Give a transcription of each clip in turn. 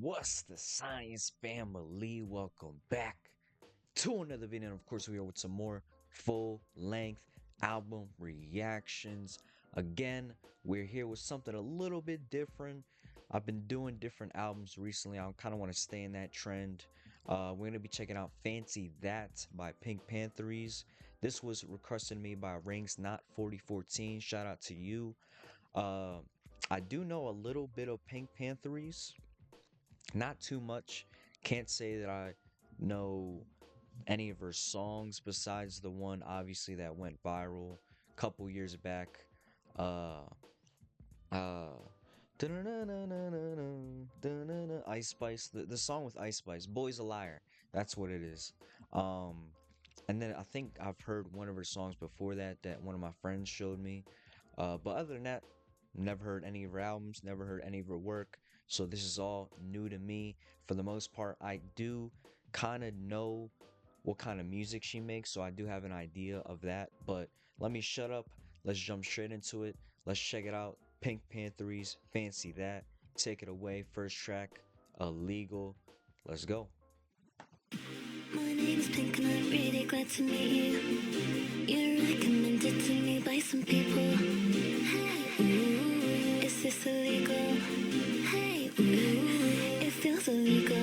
What's the science family? Welcome back to another video. And of course, we are with some more full length album reactions. Again, we're here with something a little bit different. I've been doing different albums recently. I kind of want to stay in that trend. We're going to be checking out Fancy That by Pantheress. This was requested to me by Rings Not 4014. Shout out to you. Uh, I do know a little bit of Pantheress. Not too much. Can't say that I know any of her songs besides the one obviously that went viral a couple years back. Uh uh Ice Spice, the song with Ice Spice, Boy's a Liar. That's what it is. And then I think I've heard one of her songs before that one of my friends showed me. But other than that, never heard any of her albums, never heard any of her work. So this is all new to me. For the most part, I do kind of know what kind of music she makes, so I do have an idea of that. But let me shut up. Let's jump straight into it. Let's check it out. Pink Pantheress, Fancy That. Take it away. First track, Illegal. Let's go. My name's Pink and I'm really glad to meet you. You're recommended to me by some people. Hey, ooh, is this illegal? Hey, ooh, it feels illegal.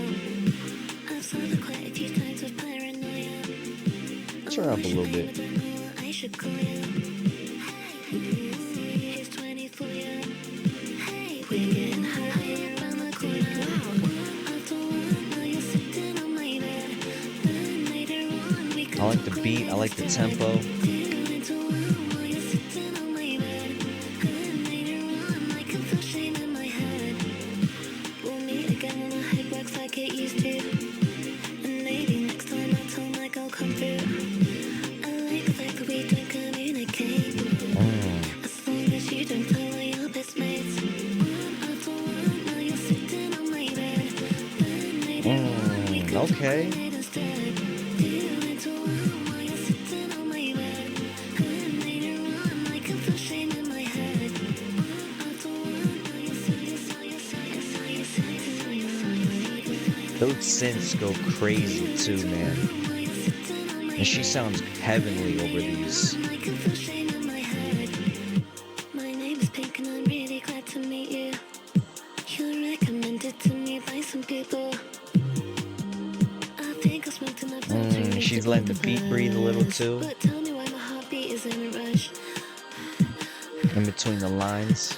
I've saw it quite a few times with paranoia. Turn up a little bit. I don't know what I should call you. Hey, ooh, here's 20 for you. Hey, we're getting high around the corner. I like the beat, I like the tempo. Okay. Those synths go crazy too, man. And she sounds heavenly over these. My name is Pink and I'm really glad to meet you. You're recommended to me by some people. I think I smoked enough to She's letting the beat breathe a little too. But tell me why my heartbeat is in a rush. In between the lines.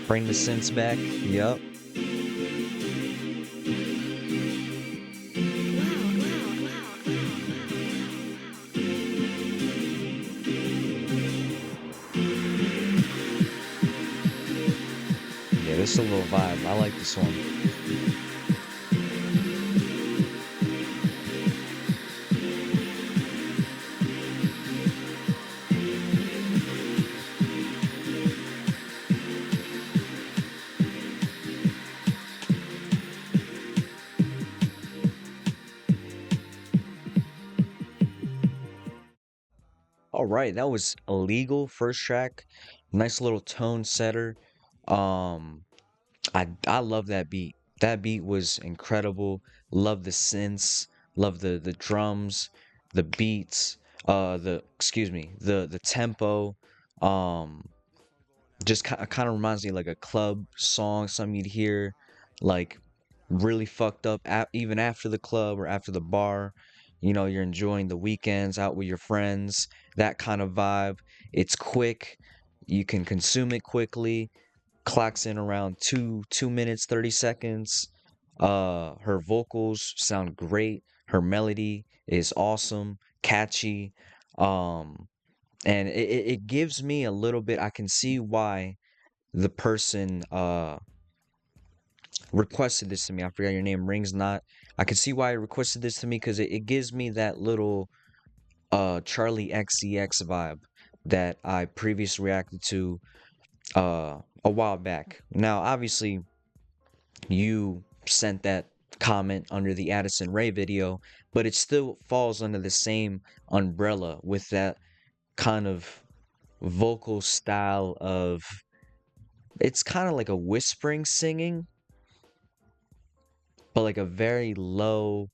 Bring the synths back. Yup. Yeah, this is a little vibe. I like this one. All right, that was Illegal, first track. Nice little tone setter. Um, I love that beat. That beat was incredible. Love the synths, love the drums, the beats, the tempo. Um, just kind of reminds me like a club song, something you'd hear like really fucked up even after the club or after the bar. You know, you're enjoying the weekends out with your friends, that kind of vibe. It's quick, you can consume it quickly. Clocks in around 2 minutes 30 seconds. Her vocals sound great. Her melody is awesome, catchy. Um, and it gives me a little bit. I can see why the person requested this to me. I forgot your name. Rings Not. I can see why he requested this to me because it gives me that little Charlie XCX vibe that I previously reacted to a while back. Now, obviously, you sent that comment under the Addison Rae video, but it still falls under the same umbrella with that kind of vocal style of it's kind of like a whispering singing, but like a very low.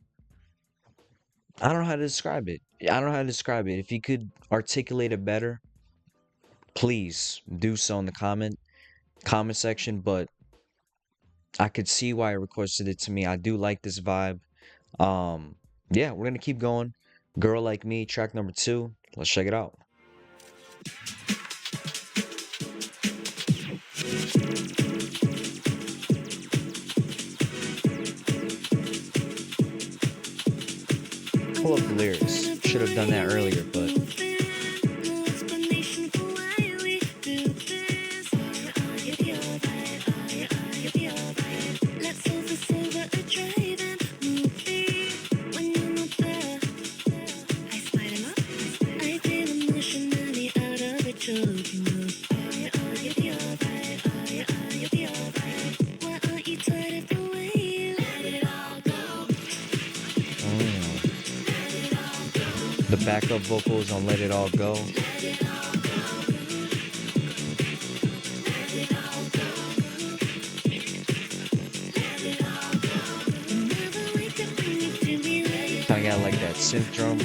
I don't know how to describe it. I don't know how to describe it. If you could articulate it better, please do so in the comment section. But I could see why it requested it to me. I do like this vibe. Um, yeah, we're gonna keep going. Girl Like Me, track number 2. Let's check it out. Pull up the lyrics. Should have done that earlier, but the backup vocals on Let It All Go. I got like that synth drum.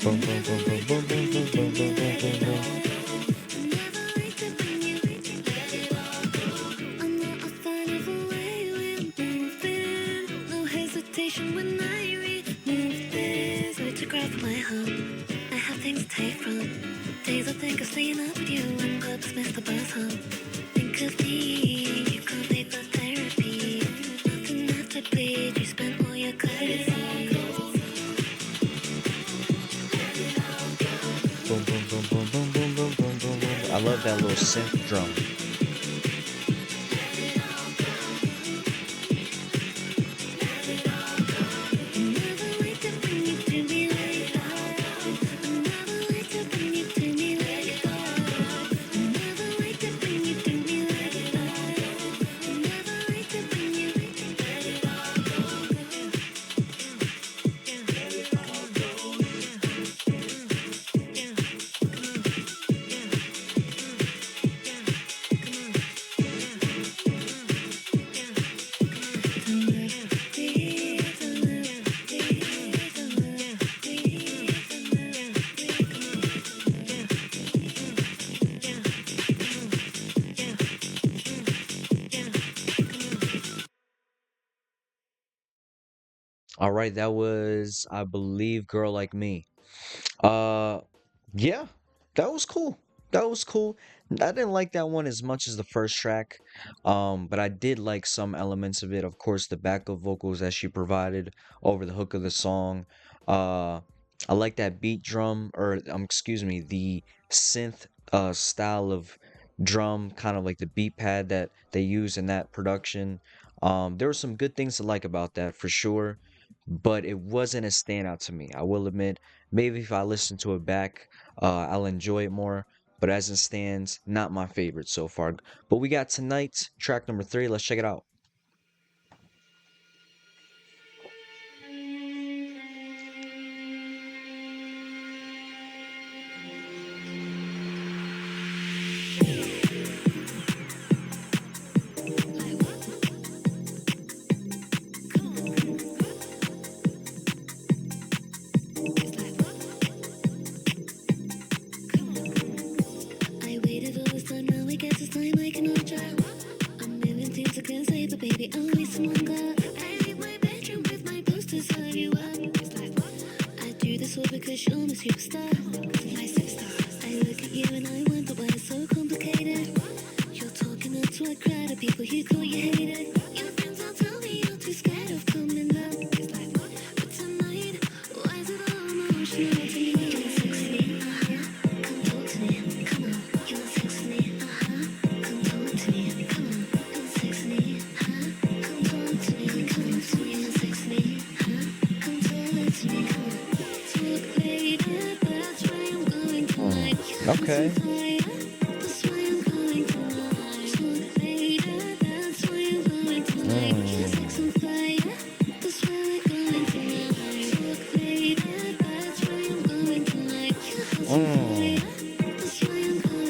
Boom, boom, boom, boom, boom, boom, boom, boom, boom, boom, boom, boom. When I remove this, I took off my home. I have things to take from days I think of staying up with you and clubs miss the bus home. Think of me, you can't make the therapy. Nothing left to bleed, you spent all your courtesy. Boom, boom, boom, boom, boom, boom, boom, boom, boom, boom. I love that little synth drum. All right, that was, I believe, Girl Like Me. Uh, yeah, that was cool. That was cool. I didn't like that one as much as the first track, but I did like some elements of it. Of course, the backup vocals that she provided over the hook of the song. Uh, I like that beat drum, or excuse me, the synth style of drum, kind of like the beat pad that they use in that production. There were some good things to like about that for sure, but it wasn't a standout to me. I will admit, maybe if I listen to it back, I'll enjoy it more. But as it stands, not my favorite so far. But we got tonight's track number 3. Let's check it out. I waited all this time, now I guess it's time I can watch out. I'm million things I can say, but baby, only someone got. I leave my bedroom with my posters of you up. I do this all because you're my superstar. My superstar. I look at you and I wonder why it's so complicated. You're talking up to a crowd of people you thought you hated. Your friends all tell me you're too scared of coming up. But tonight, why is it all emotional to me? You're sexy, come talk to me, come on. You're sexy, come talk to me, come on. You're sexy, come talk to me, come on. You're sexy, come talk to me, come on. Talk later, that's why I'm going tonight. Okay. That's why I'm going tonight. Talk later, that's why I'm going tonight. You're sex on fire.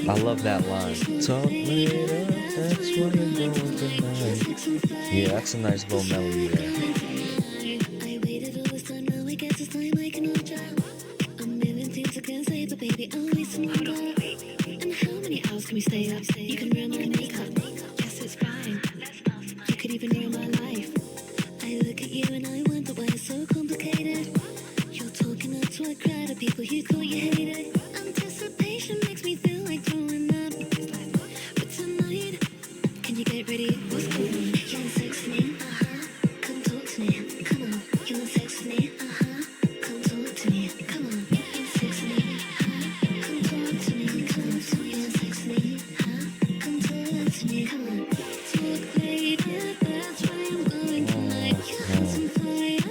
I love that line. Talk later, that's why I'm going tonight. Yeah, that's a nice little melody there. I waited all this time, now I guess it's time I can hold ya. A million things I can say, but baby, only some more. And how many hours can we stay up? You can ruin my makeup. Yes, it's fine. You could even ruin my life. I look at you and I wonder why it's so complicated. You're talking up to a crowd of people you thought you hated. Anticipation makes me feel like throwing up. But tonight, can you get ready? What's going on? You want sex with me? Come talk to me. Come on. You want sex with me? Come talk to me. Come on. You want sex with me? Come talk to me. Come on. You want sex with me? Come talk to me. Come on. Talk later. That's why I'm going tonight. You have some fire.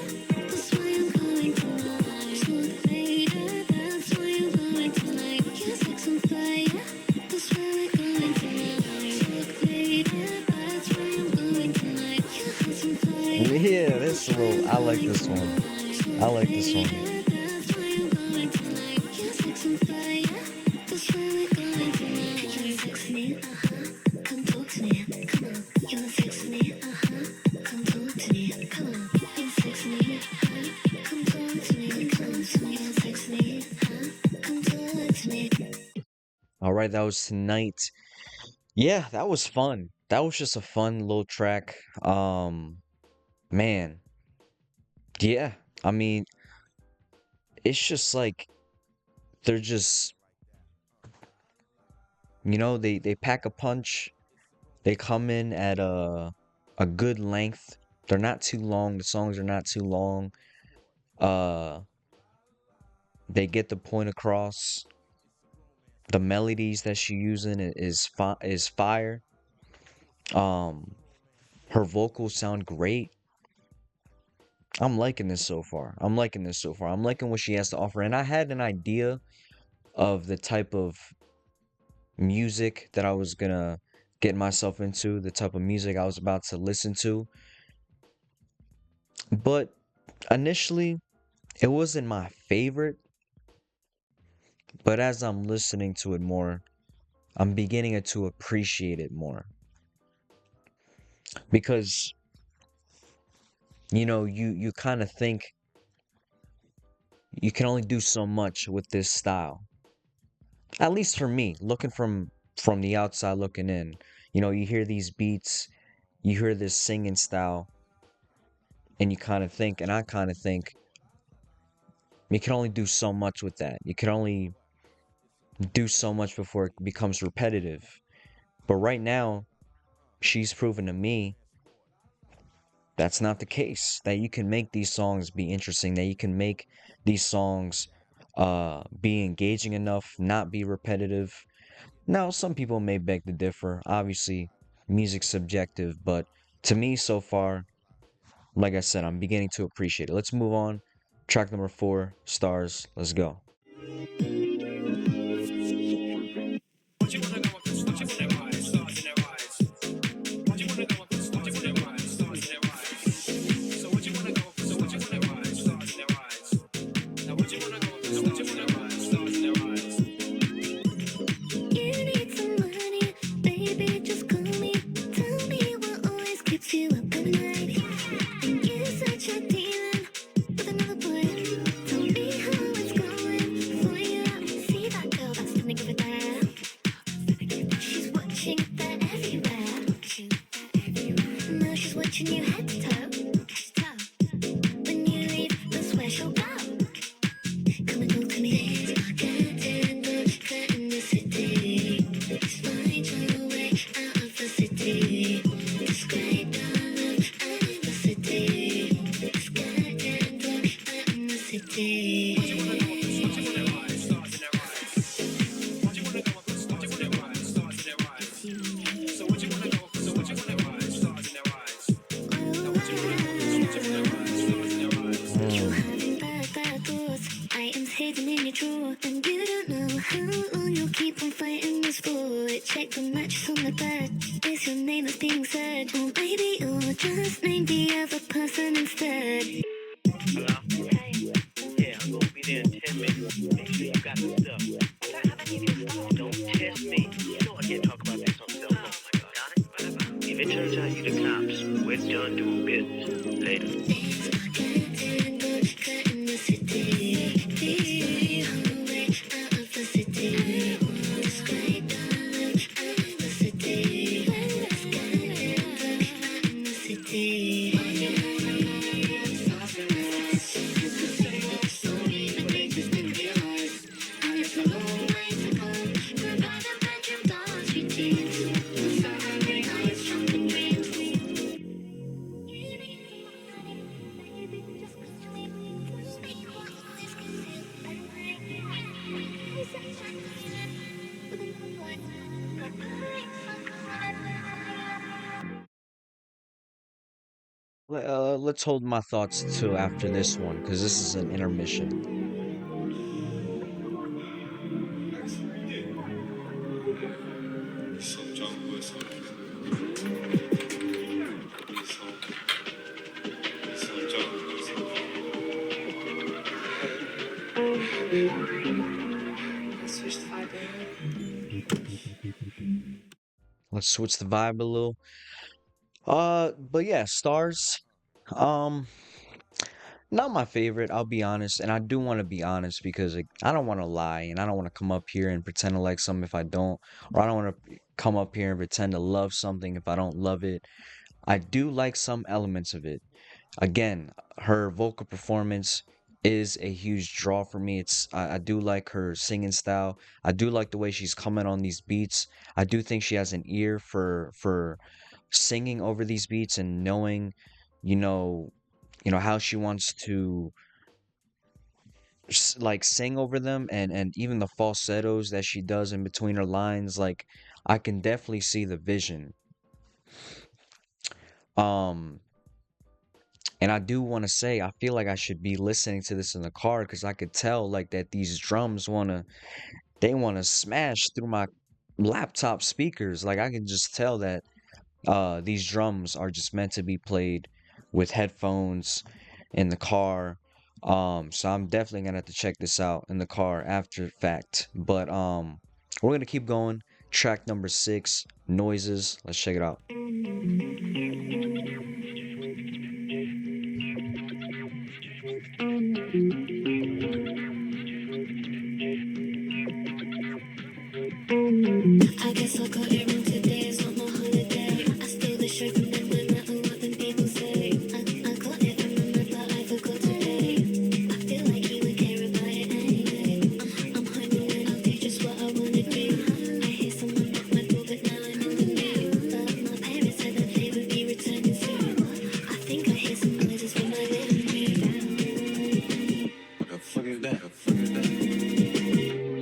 That's why I'm going tonight. Talk later. That's why I'm going tonight. You sex on fire. That's why we're going tonight. Talk later. That's why I'm going tonight. You have some fire. Yeah, this little. I like this one. I like this one. That's why I'm going tonight. You sex on fire. That's why we're going tonight. You want sex with me? Come talk to me. Come on. You want sex with me? Come talk to me. Come on. You want sex with me? Come talk to me. Come on. You want sex with me? Come talk to me. All right, that was Tonight. Yeah, that was fun. That was just a fun little track. Man, yeah. I mean, it's just like they're just, they pack a punch. They come in at a good length. They're not too long. The songs are not too long. Uh, they get the point across. The melodies that she's using is fire. Her vocals sound great. I'm liking this so far. I'm liking what she has to offer. And I had an idea of the type of music that I was gonna get myself into, the type of music I was about to listen to. But initially, it wasn't my favorite. But as I'm listening to it more, I'm beginning to appreciate it more. Because, you kind of think you can only do so much with this style. At least for me, looking from the outside looking in. You hear these beats, you hear this singing style, and you kind of think, and I kind of think, you can only do so much with that. You can only do so much before it becomes repetitive. But right now, she's proven to me that's not the case. That you can make these songs be interesting, that you can make these songs be engaging enough, not be repetitive. Now, some people may beg to differ. Obviously, music's subjective, but to me so far, like I said, I'm beginning to appreciate it. Let's move on. Track number 4, Stars. Let's go. You need some money, baby, just call me. Tell me what always keeps you up at night. And you said you're dealing with another boy. Tell me how it's going for you. See that girl that's gonna give it that. She's watching that everywhere. Now she's watching you head to toe. When you leave, that's where she'll go. Come and talk to me. In the city, find your way out of the city. Describe your love out in the city. Sky and dark out in the city. You're having bad thoughts, items hidden in your drawer, and you don't know how long you'll keep on fighting this for. Check the matches on the bed. Is your name that's being said? Or maybe you'll just name the other person instead. Hello? Yeah, I'm gonna be there in 10 minutes. Make sure you got the stuff. gonna do a bit later. Let's hold my thoughts till after this one, because this is an intermission. Let's switch the vibe a little. But yeah, stars. Um, Not my favorite, I'll be honest, and I do want to be honest because like, I don't want to lie and I don't want to come up here and pretend to like something if I don't, or I don't want to come up here and pretend to love something if I don't love it. I do like some elements of it. Again, her vocal performance is a huge draw for me. I do like her singing style. I do like the way she's coming on these beats. I do think she has an ear for singing over these beats and knowing, you know, how she wants to like sing over them, and even the falsettos that she does in between her lines, like I can definitely see the vision. Um and I do want to say I feel like I should be listening to this in the car because I could tell like that these drums want to smash through my laptop speakers. Like I can just tell that these drums are just meant to be played with headphones in the car. So I'm definitely gonna have to check this out in the car after fact. But we're gonna keep going. Track number 6, noises. Let's check it out. I guess I'll go errand today, it's not my holiday. I steal the show from them no matter what them people say. I got it from them but I forgot to pay. I feel like he would care about it anyway. I'm home alone, I'll do just what I wanna do. I hear someone knock my door but now I'm in the mood. But my parents said that they would be returning soon. I think I hear some noises from my living room. What the fuck is that? What the fuck is that?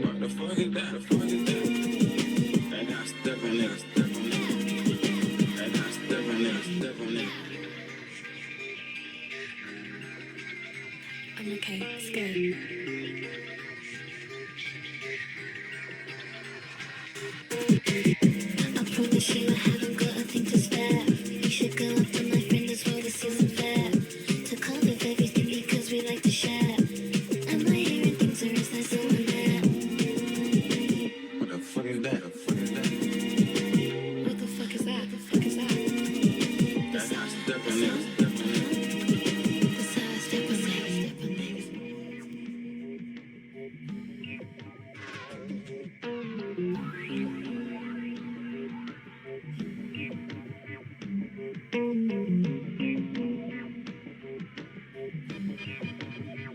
What the fuck is that? I'm okay, it's good. I promise you I haven't got a thing to spare. You should go up to my friend as well, this isn't fair. To carve of everything because we like to share. Am I hearing things or is there someone there? What the fuck is that? What the fuck is that? What the fuck is that? That's how I step on it. That's how I step on it.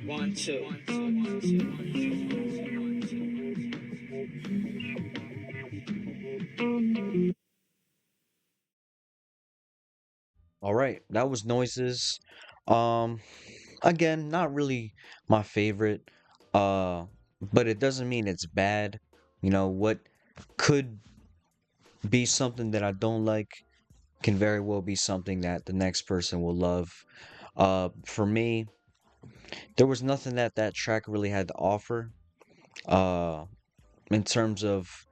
One, two. All right, that was noises. Um Again, not really my favorite. Uh but it doesn't mean it's bad. What could be something that I don't like can very well be something that the next person will love. For me, there was nothing that that track really had to offer. Uh, in terms of,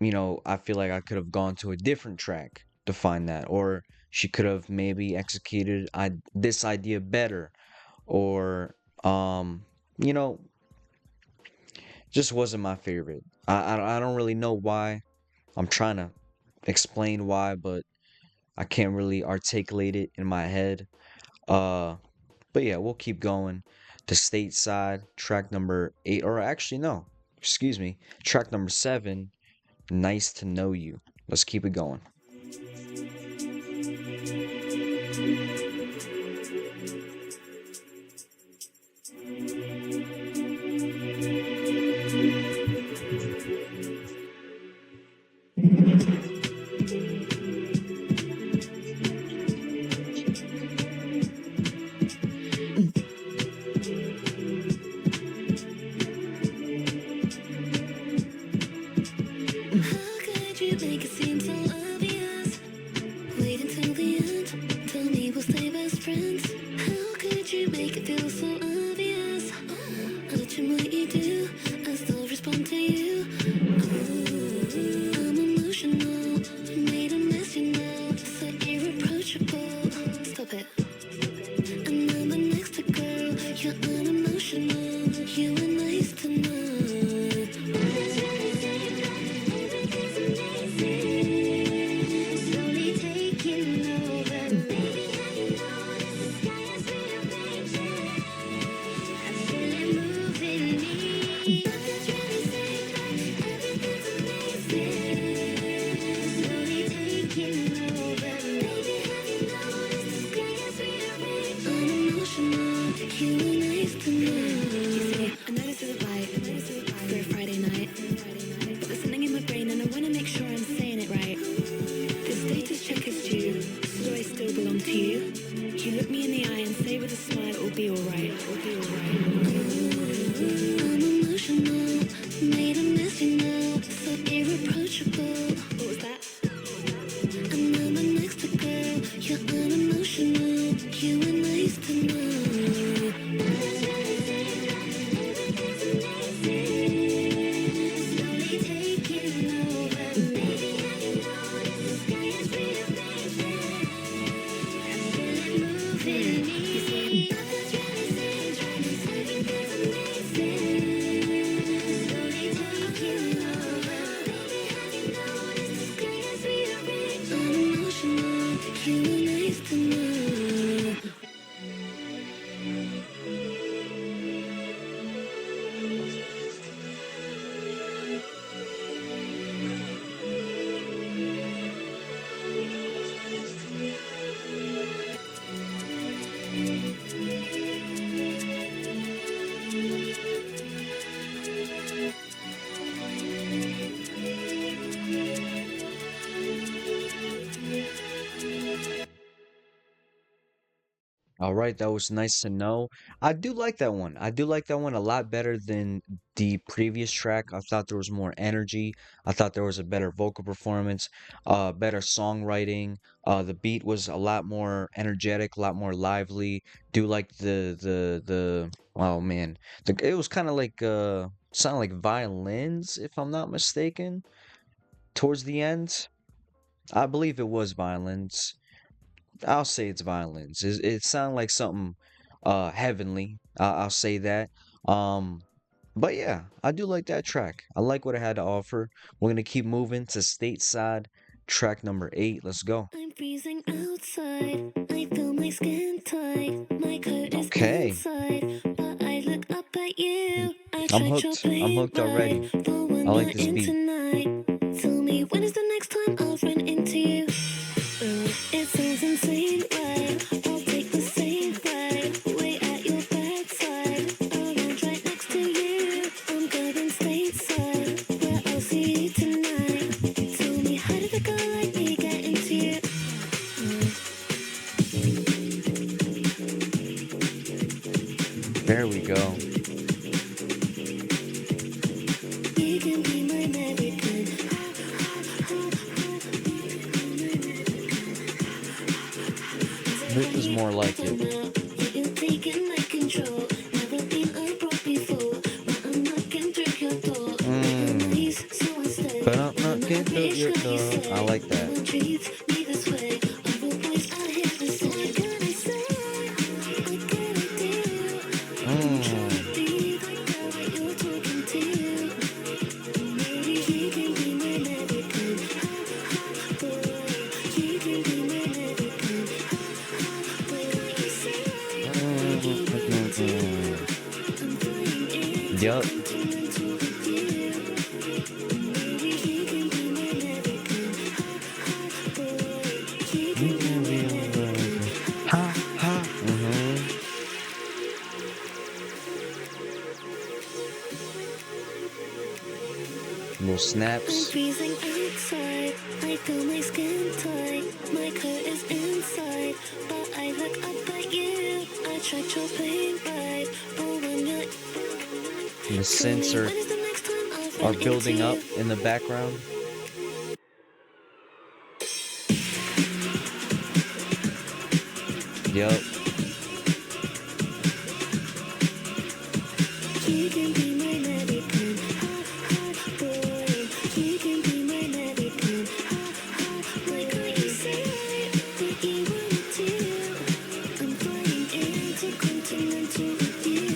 I feel like I could have gone to a different track to find that, or she could have maybe executed this idea better, or, you know, just wasn't my favorite. I don't really know why. I'm trying to explain why, but I can't really articulate it in my head. Uh, but yeah, we'll keep going. The stateside, track number 8, or actually, no, excuse me, track number 7, Nice to Know You. Let's keep it going. How could you make it seem so obvious? Wait until the end. Tell me we'll stay best friends. How could you make it feel so obvious? Watching what you do, I still respond to you. I'm emotional, made a mess, you know. So irreproachable. Stop it. And I'm the next to go. You're unemotional. You were nice to know. Slowly taking over. Baby, how you know this sky is rearranging? I feel it moving me. Nothing's really safe, but everything's amazing. Slowly taking over. Baby, have you noticed the sky is rearranging? Unemotional, you were nice to know. You see, I know this isn't right for a Friday night, but there's something in my brain and I want to make sure I'm saying it right. The status check is due, so do I still belong to you? You look me in the eye and say with a smile it'll be alright, it'll be alright. I'm emotional, made a mess, you know, so irreproachable. What was that? And I'm the next to go, you're unemotional, you were nice to know. Slowly taking over. Baby, have you noticed the sky is rearranging? I feel it moving me. You see, nothing's really safe, everything's amazing. Slowly taking over. Baby, have you noticed the sky is rearranging? Unemotional, you were nice to know. All right, that was Nice to Know. I do like that one. I do like that one a lot better than the previous track. I thought there was more energy. I thought there was a better vocal performance, better songwriting. The beat was a lot more energetic, a lot more lively. Do like the oh man, it was kind of like sounded like violins if I'm not mistaken. Towards the end, I believe it was violins. I'll say it's violins. It sounded like something heavenly. I'll say that. Um, but yeah, I do like that track. I like what it had to offer. We're gonna keep moving to stateside, track number 8. Let's go. I'm freezing outside. I feel my skin tight. My coat is Okay, inside, but I look up at you. I I'm tried your hooked. I'm plane hooked already. ride, the one I like you're this in beat. tonight. Tell me when is the next time I'll run into you? It sounds insane, right? I'll take the same ride. Wait at your bedside. I'll lounge right next to you. I'm going stateside, where I'll see you tonight. Tell me how did a girl like me get into you? There we go. You can be my American. This is more like it. You're taking my control. Never been abroad before, but I'm knocking through your door. Nice, so I stay. But I'm not getting your door. I like No that. one treats me this way. Other boys out here the same. What can I say? What can I do? I'm trying to be the girl that you're talking to. Maybe you can be my American boy. You can be my Mm. Yup. You can be a ha ha. Little I'm snaps. freezing outside, I feel my skin tight, my coat is inside, but I look up at you, I try to play right, but when you're The tell synths me when is the next time I'll are run into building up you. in the background. Yup. You can be my American, hot, hot boy. You can be my American, hot, hot boy. Like what you say, what you wanna do. I'm flying intercontinental with you.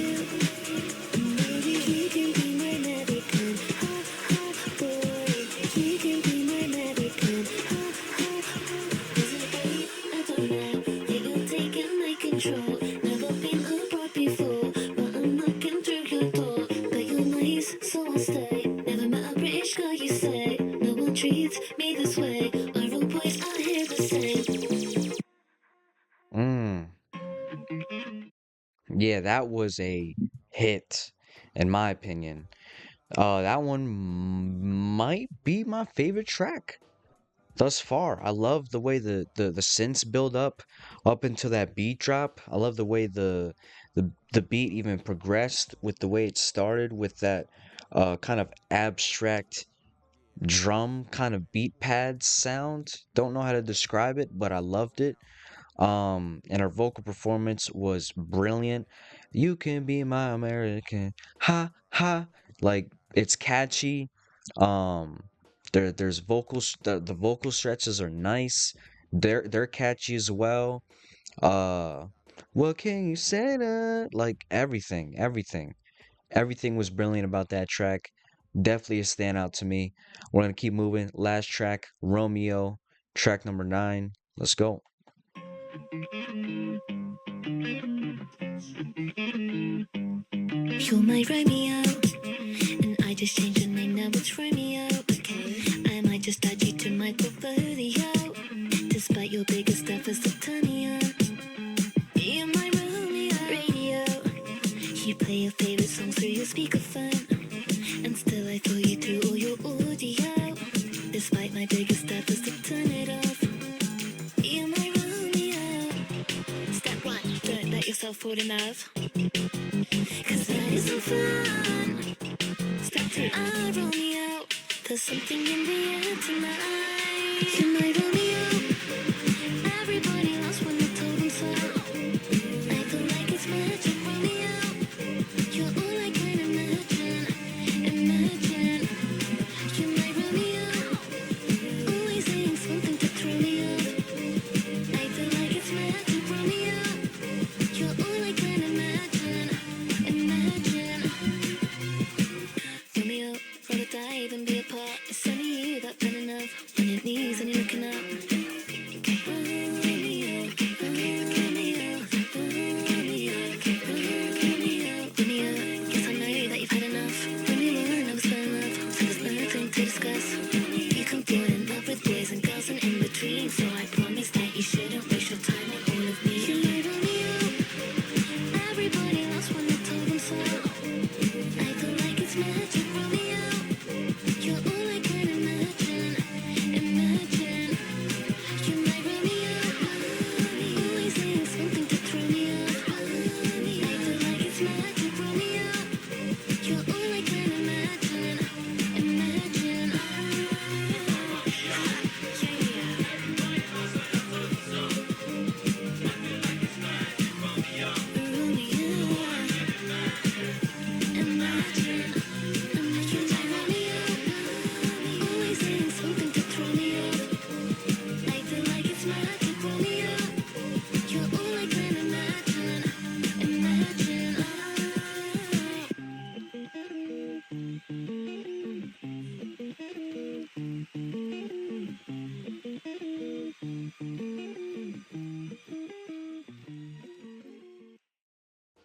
Maybe you can be my American, hot, hot boy. You can be my American, hot, hot. Is it right? I don't know. That you're taking my control. Never been abroad before, but I'm knocking through your door. But you're nice, so I'll stay. Never met a British girl, you say. No one treats me this way. Our old boys are here the same. Mm. Yeah, that was a hit, in my opinion. That one might be my favorite track thus far. I love the way the synths build up into that beat drop. I love the way the beat even progressed with the way it started with that kind of abstract drum kind of beat pad sound. Don't know how to describe it, but I loved it. And her vocal performance was brilliant. You can be my American, ha ha. Like it's catchy. There's vocals. The vocal stretches are nice. They're catchy as well. Uh, what can you say to like everything was brilliant about that track. Definitely a standout to me. We're gonna keep moving. Last track, Romeo, track number 9. Let's go. You're my Romeo, and I just changed your name, now it's Romeo. Okay, I might just add you to my portfolio. Despite your bigger stuff as Antonio. You're my Romeo radio. You play your favorite songs through your speakerphone, and still I throw you through all your audio. Despite my bigger stuff as to turn it off. You're my Romeo. Step 1, don't let yourself fall in love, cause that isn't fun. Step 2, I'm Romeo. There's something in the air tonight. You're my Romeo. Everybody loves when you're told them so. I feel like it's magic, Romeo. You're all I can imagine. Imagine. You're my Romeo. Always saying something to throw me off. I feel like it's magic, Romeo. You're all I can imagine. Imagine. Romeo, rather die than be apart. It's only you that been enough. On your knees and you're looking up. Okay.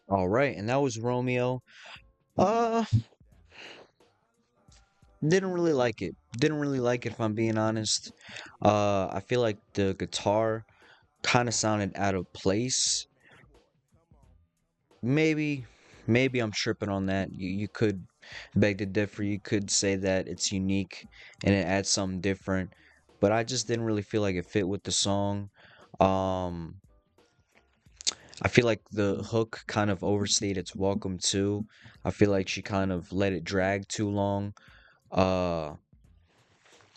All right, and that was Romeo. Uh, didn't really like it. Didn't really like it if I'm being honest. I feel like the guitar kind of sounded out of place. Maybe, maybe I'm tripping on that. You could beg to differ. You could say that it's unique and it adds something different, but I just didn't really feel like it fit with the song. Um, I feel like the hook kind of overstayed its welcome too. I feel like she kind of let it drag too long. Uh,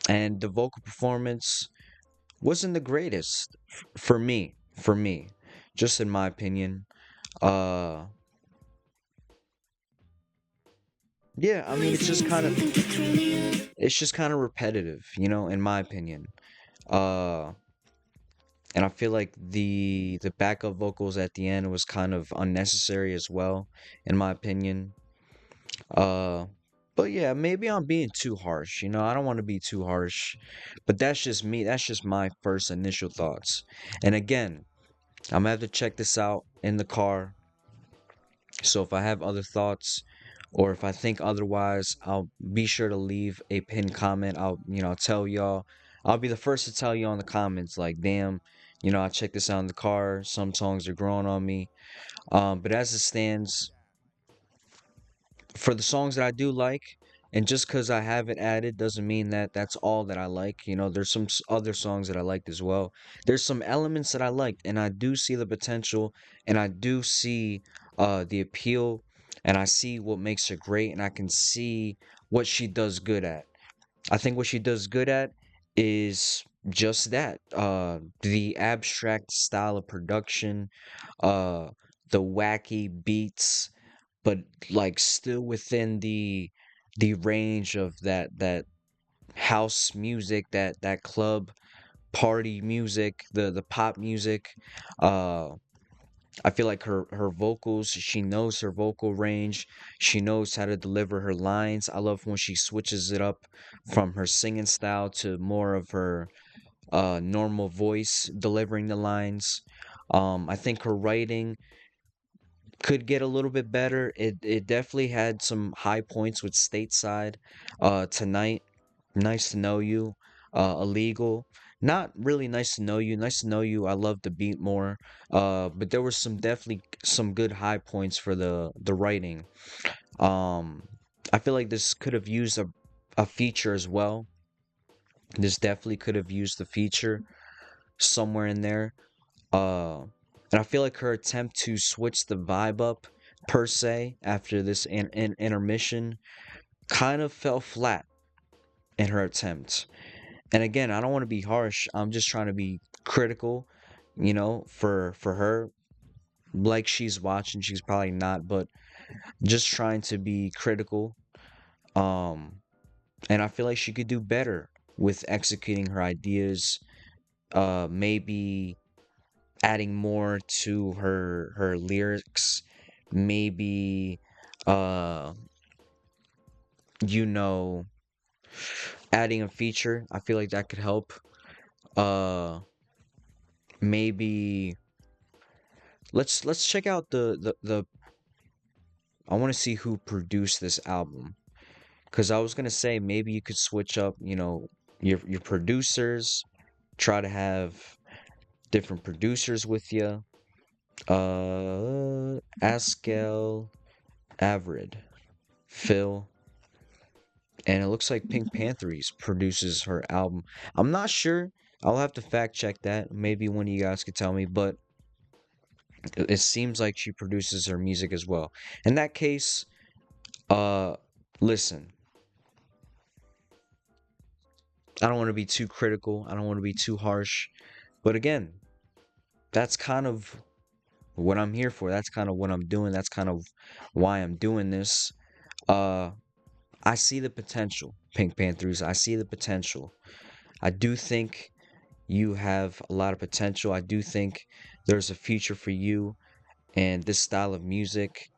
and the vocal performance wasn't the greatest for me. For me, just in my opinion. Uh, yeah, I mean, Always saying something to throw me off. it's just kind of repetitive, in my opinion. Uh, and I feel like the backup vocals at the end was kind of unnecessary as well, in my opinion. Uh, but yeah, maybe I'm being too harsh. I don't want to be too harsh, but that's just me. That's just my first initial thoughts. And again, I'm gonna have to check this out in the car. So if I have other thoughts or if I think otherwise, I'll be sure to leave a pinned comment. I'll tell y'all. I'll be the first to tell you on the comments, like, damn, I checked this out in the car. Some songs are growing on me. But as it stands, for the songs that I do like, and just because I have it added doesn't mean that that's all that I like. There's some other songs that I liked as well. There's some elements that I liked, and I do see the potential, and I do see the appeal, and I see what makes her great, and I can see what she does good at. I think what she does good at is just that. The abstract style of production, uh, the wacky beats, but like still within the range of that house music, that club party music, the pop music. Uh, I feel like her vocals, she knows her vocal range. She knows how to deliver her lines. I love when she switches it up from her singing style to more of her normal voice delivering the lines. I think her writing could get a little bit better. It definitely had some high points with Stateside. Tonight, Nice to Know You, Illegal. Not really Nice to Know You. Nice to Know You, I love the beat more. But there were definitely some good high points for the writing. Um, I feel like this could have used a feature as well. This definitely could have used the feature somewhere in there. Uh, and I feel like her attempt to switch the vibe up per se after this intermission kind of fell flat in her attempt. And again, I don't want to be harsh. I'm just trying to be critical, for her. Like she's watching, she's probably not, but just trying to be critical. Um, and I feel like she could do better with executing her ideas. Maybe adding more to her lyrics, maybe uh you know adding a feature. I feel like that could help. Uh maybe let's check out the I want to see who produced this album, because I was gonna say maybe you could switch up, your producers, try to have different producers with you. Askel, Averid, Phil, and it looks like Pink Pantheress produces her album. I'm not sure. I'll have to fact check that. Maybe one of you guys could tell me, but it seems like she produces her music as well. In that case, uh, listen, I don't want to be too critical. I don't want to be too harsh. But again, that's kind of what I'm here for. That's kind of what I'm doing. That's kind of why I'm doing this. Uh, I see the potential, Pink Panthers. I see the potential. I do think you have a lot of potential. I do think there's a future for you and this style of music.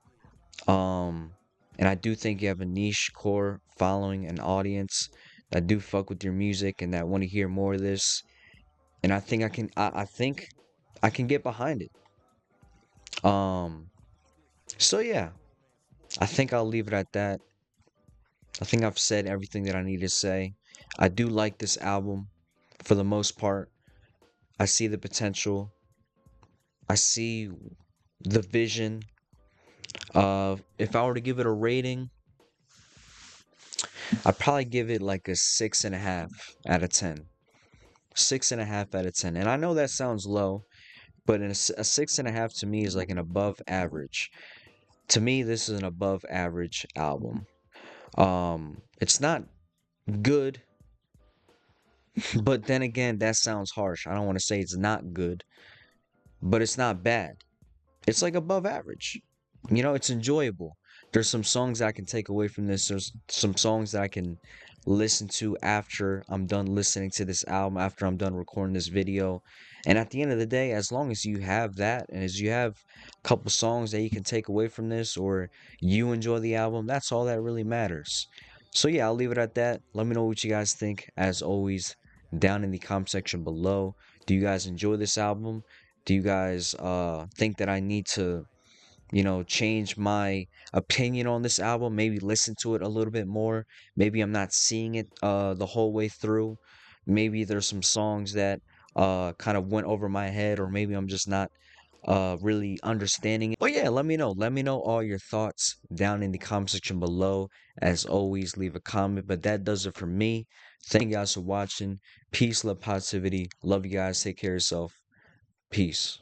Um, and I do think you have a niche core following an audience that do fuck with your music and that want to hear more of this. And I think I think I can get behind it. Um, So yeah, I think I'll leave it at that. I think I've said everything that I need to say. I do like this album for the most part. I see the potential. I see the vision. If I were to give it a rating, I'd probably give it like a 6.5 out of 10. 6.5 out of 10. And I know that sounds low, but a 6.5 to me is like an above average. To me, this is an above average album. It's not good, but then again, that sounds harsh. I don't want to say it's not good, but it's not bad. It's like above average. It's enjoyable. There's some songs I can take away from this. There's some songs that I can listen to after I'm done listening to this album, after I'm done recording this video. And at the end of the day, as long as you have that and as you have a couple songs that you can take away from this or you enjoy the album, that's all that really matters. So yeah, I'll leave it at that. Let me know what you guys think, as always, down in the comment section below. Do you guys enjoy this album? Do you guys think that I need to, change my opinion on this album? Maybe listen to it a little bit more. Maybe I'm not seeing it the whole way through. Maybe there's some songs that kind of went over my head, or maybe I'm just not really understanding it. But yeah, let me know. Let me know all your thoughts down in the comment section below. As always, leave a comment. But that does it for me. Thank you guys for watching. Peace, love, positivity. Love you guys. Take care of yourself. Peace.